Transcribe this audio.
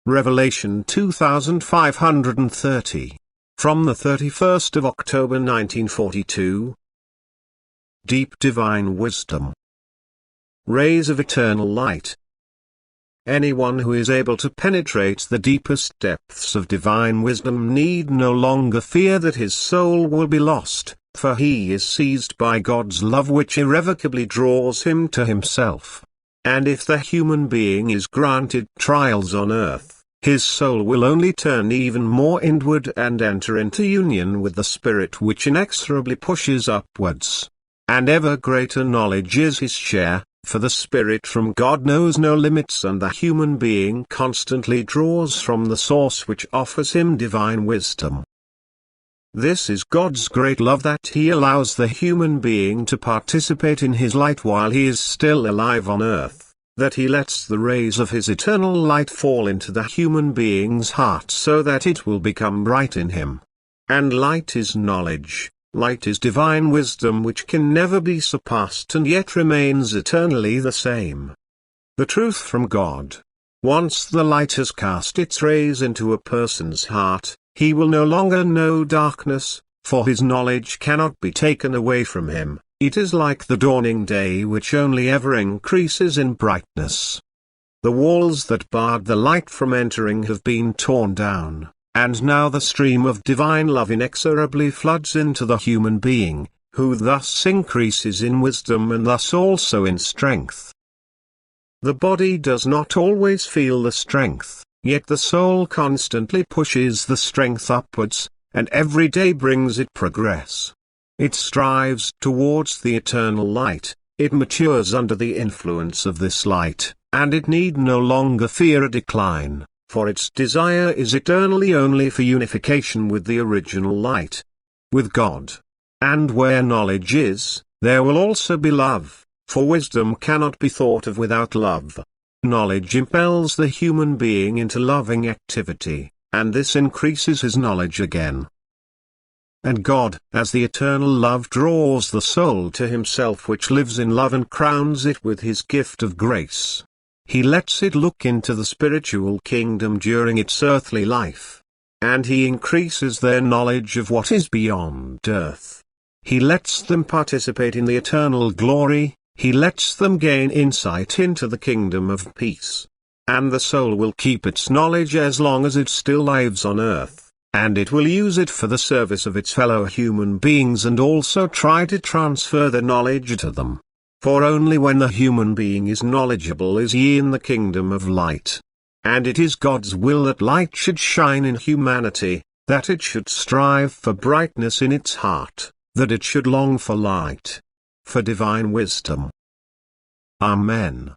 Revelation 2530. From the 31st of October 1942. Deep divine wisdom. Rays of eternal light. Anyone who is able to penetrate the deepest depths of divine wisdom need no longer fear that his soul will be lost, for he is seized by God's love which irrevocably draws him to himself. And if the human being is granted trials on earth, his soul will only turn even more inward and enter into union with the Spirit which inexorably pushes upwards. And ever greater knowledge is his share, for the Spirit from God knows no limits, and the human being constantly draws from the source which offers him divine wisdom. This is God's great love, that he allows the human being to participate in his light while he is still alive on earth, that he lets the rays of his eternal light fall into the human being's heart so that it will become bright in him. And light is knowledge, light is divine wisdom which can never be surpassed and yet remains eternally the same. The truth from God. Once the light has cast its rays into a person's heart, he will no longer know darkness, for his knowledge cannot be taken away from him. It is like the dawning day which only ever increases in brightness. The walls that barred the light from entering have been torn down, and now the stream of divine love inexorably floods into the human being, who thus increases in wisdom and thus also in strength. The body does not always feel the strength, yet the soul constantly pushes the strength upwards, and every day brings it progress. It strives towards the eternal light, it matures under the influence of this light, and it need no longer fear a decline, for its desire is eternally only for unification with the original light, with God. And where knowledge is, there will also be love, for wisdom cannot be thought of without love. Knowledge impels the human being into loving activity, and this increases his knowledge again. And God, as the eternal love, draws the soul to himself which lives in love and crowns it with his gift of grace. He lets it look into the spiritual kingdom during its earthly life. And he increases their knowledge of what is beyond earth. He lets them participate in the eternal glory, he lets them gain insight into the kingdom of peace. And the soul will keep its knowledge as long as it still lives on earth. And it will use it for the service of its fellow human beings and also try to transfer the knowledge to them. For only when the human being is knowledgeable is he in the kingdom of light. And it is God's will that light should shine in humanity, that it should strive for brightness in its heart, that it should long for light, for divine wisdom. Amen.